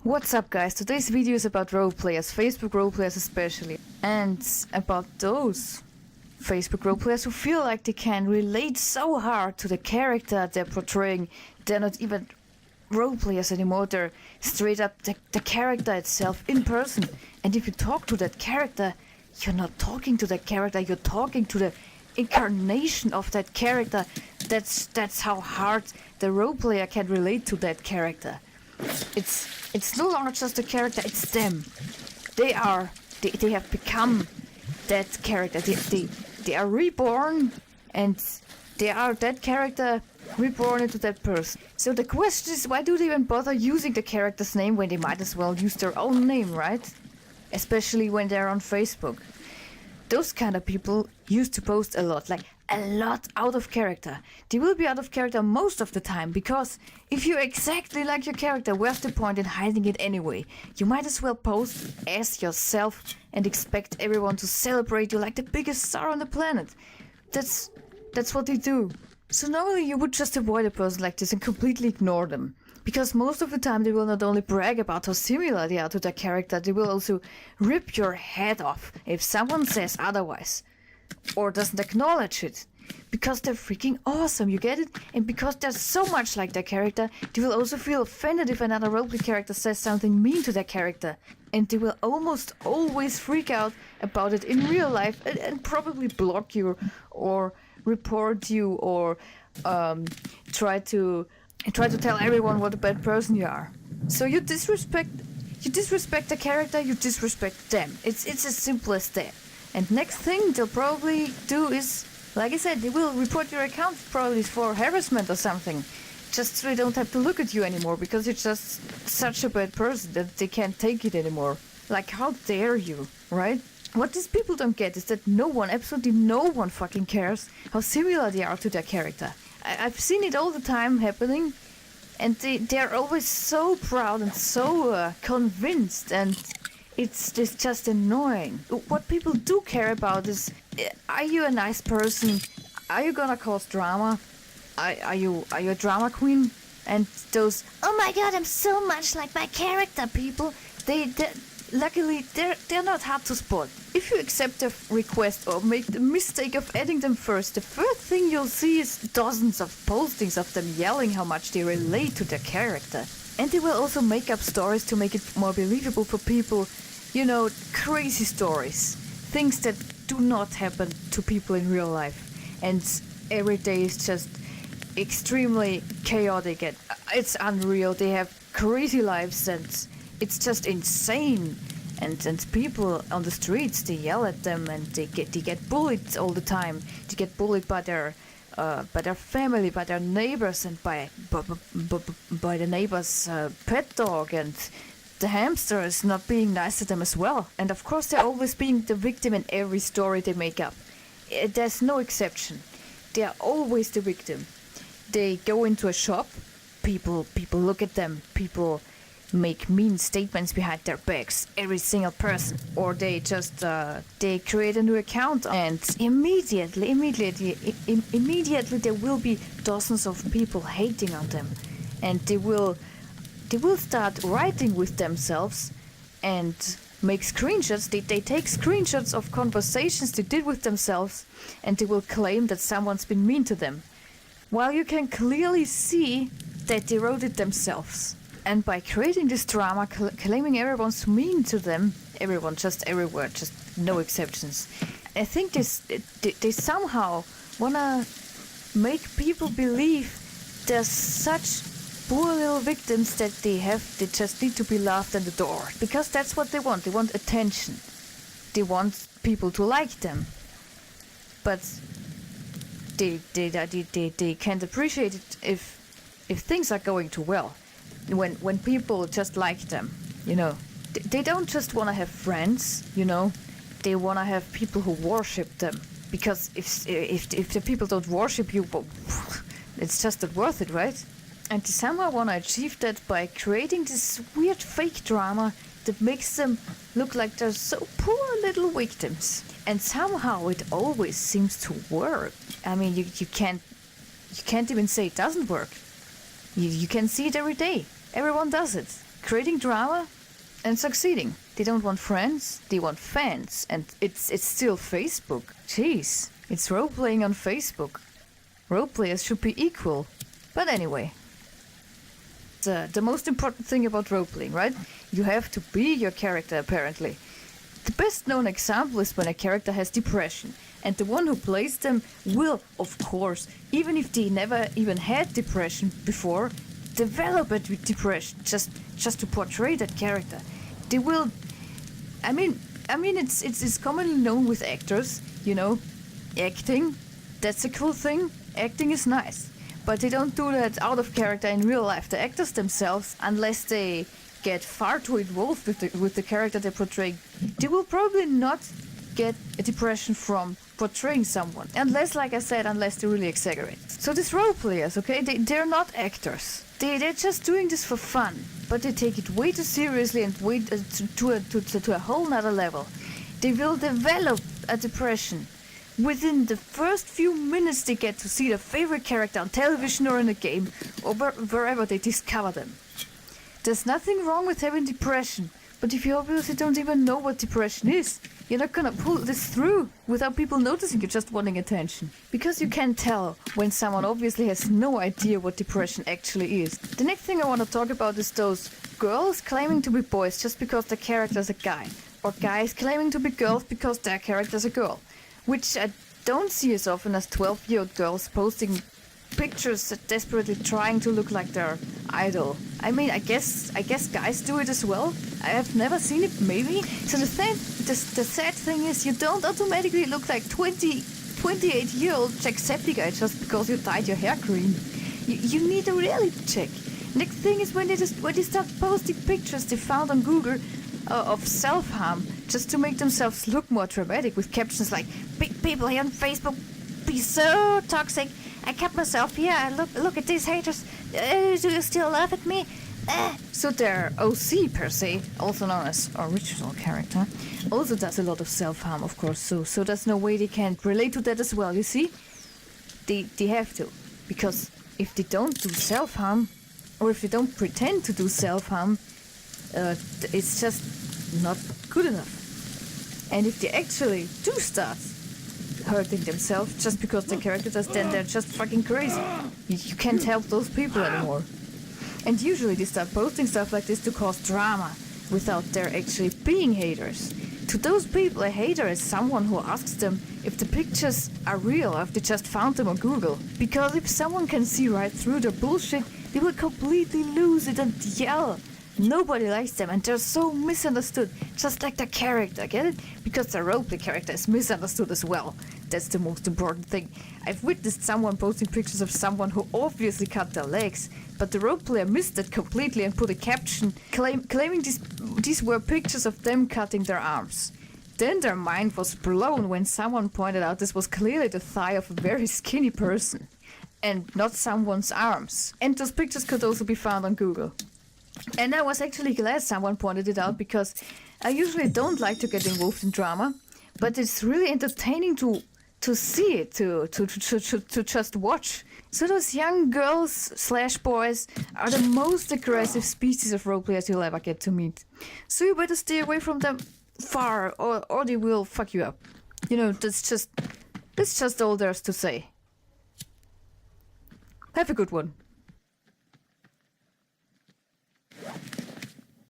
What's up guys, today's video is about roleplayers, Facebook roleplayers especially, and about those Facebook roleplayers who feel like they can relate so hard to the character they're portraying. They're not even roleplayers anymore, they're straight up the character itself in person. And if you talk to that character, you're not talking to that character, you're talking to the incarnation of that character. That's how hard the roleplayer can relate to that character. It's no longer just a character, it's them. They have become that character. They are reborn, and they are that character reborn into that person. So the question is, why do they even bother using the character's name when they might as well use their own name, right? Especially when they're on Facebook. Those kind of people used to post a lot out of character. They will be out of character most of the time, because if you're exactly like your character, where's the point in hiding it anyway? You might as well post as yourself and expect everyone to celebrate you like the biggest star on the planet. That's what they do. So normally you would just avoid a person like this and completely ignore them. Because most of the time they will not only brag about how similar they are to their character, they will also rip your head off if someone says otherwise. Or doesn't acknowledge it. Because they're freaking awesome, you get it? And because they're so much like their character, they will also feel offended if another roleplay character says something mean to their character. And they will almost always freak out about it in real life and probably block you or report you or try to tell everyone what a bad person you are. So you disrespect the character, you disrespect them. It's as simple as that. And next thing they'll probably do is, like I said, they will report your account probably for harassment or something. Just so they don't have to look at you anymore, because you're just such a bad person that they can't take it anymore. Like, how dare you, right? What these people don't get is that no one, absolutely no one fucking cares how similar they are to their character. I've seen it all the time happening, and they're always so proud and so convinced, and it's just annoying. What people do care about is, are you a nice person? Are you gonna cause drama? Are you a drama queen? And those, oh my god, I'm so much like my character people, luckily they're not hard to spot. If you accept a request or make the mistake of adding them first, the first thing you'll see is dozens of postings of them yelling how much they relate to their character. And they will also make up stories to make it more believable for people. You know, crazy stories. Things that do not happen to people in real life. And every day is just extremely chaotic and it's unreal. They have crazy lives and it's just insane. And people on the streets, they yell at them and they get bullied all the time. They get bullied by their family, by their neighbors, and by the neighbor's pet dog, and the hamster is not being nice to them as well. And of course they're always being the victim in every story they make up. There's no exception. They are always the victim. They go into a shop, people look at them, people make mean statements behind their backs, every single person. Or they just they create a new account, and immediately there will be dozens of people hating on them, and they will start writing with themselves and make screenshots. They take screenshots of conversations they did with themselves, and they will claim that someone's been mean to them, while you can clearly see that they wrote it themselves. And by creating this drama, claiming everyone's mean to them, everyone, just everywhere, just no exceptions, I think they somehow wanna make people believe they're such poor little victims that they just need to be laughed at the door. Because that's what they want. They want attention. They want people to like them. But they can't appreciate it if things are going too well. When people just like them, you know. They don't just want to have friends, you know. They want to have people who worship them. Because if the people don't worship you, well, it's just not worth it, right? And they somehow want to achieve that by creating this weird fake drama that makes them look like they're so poor little victims. And somehow it always seems to work. I mean, you can't even say it doesn't work. You can see it every day. Everyone does it. creating drama and succeeding. They don't want friends, they want fans. And it's still Facebook. Jeez, it's role-playing on Facebook. Role-players should be equal. But anyway, the most important thing about role-playing, right? You have to be your character, apparently. The best known example is when a character has depression, and the one who plays them will, of course, even if they never even had depression before, develop a depression just to portray that character. They will. I mean, it's commonly known with actors, you know, acting. That's a cool thing. Acting is nice, but they don't do that out of character in real life. The actors themselves, unless they get far too involved with the character they're portraying, they will probably not get a depression from portraying someone. Unless, like I said, unless they really exaggerate. So these role players, okay, they're not actors. They're just doing this for fun, but they take it way too seriously and way to a whole nother level. They will develop a depression within the first few minutes they get to see their favorite character on television or in a game, or wherever they discover them. There's nothing wrong with having depression, but if you obviously don't even know what depression is, you're not gonna pull this through without people noticing you're just wanting attention. Because you can tell when someone obviously has no idea what depression actually is. The next thing I want to talk about is those girls claiming to be boys just because their character's a guy, or guys claiming to be girls because their character's a girl, which I don't see as often as 12-year-old girls posting pictures desperately trying to look like their idol. I mean, I guess guys do it as well. I have never seen it, maybe. So the sad thing is you don't automatically look like 28-year-old Jacksepticeye just because you dyed your hair green. You need a reality check. Next thing is when they start posting pictures they found on Google of self-harm just to make themselves look more dramatic with captions like, "Big people here on Facebook be so toxic. I kept myself here. Look at these haters. Do you still laugh at me?" So their OC per se, also known as original character, also does a lot of self-harm, of course. So there's no way they can't relate to that as well. You see, they have to, because if they don't do self-harm, or if they don't pretend to do self-harm, it's just not good enough. And if they actually do start hurting themselves just because the character does, then they're just fucking crazy. You can't help those people anymore. And usually they start posting stuff like this to cause drama without there actually being haters. To those people, a hater is someone who asks them if the pictures are real or if they just found them on Google. Because if someone can see right through their bullshit, they will completely lose it and yell. Nobody likes them and they're so misunderstood, just like their character, get it? Because their roleplay character is misunderstood as well. That's the most important thing. I've witnessed someone posting pictures of someone who obviously cut their legs, but the roleplayer missed it completely and put a caption claiming these were pictures of them cutting their arms. Then their mind was blown when someone pointed out this was clearly the thigh of a very skinny person, and not someone's arms. And those pictures could also be found on Google. And I was actually glad someone pointed it out, because I usually don't like to get involved in drama, but it's really entertaining to see it, to just watch. So those young girls/boys are the most aggressive species of roleplayers you'll ever get to meet. So you better stay away from them far, or they will fuck you up. You know, that's just all there's to say. Have a good one.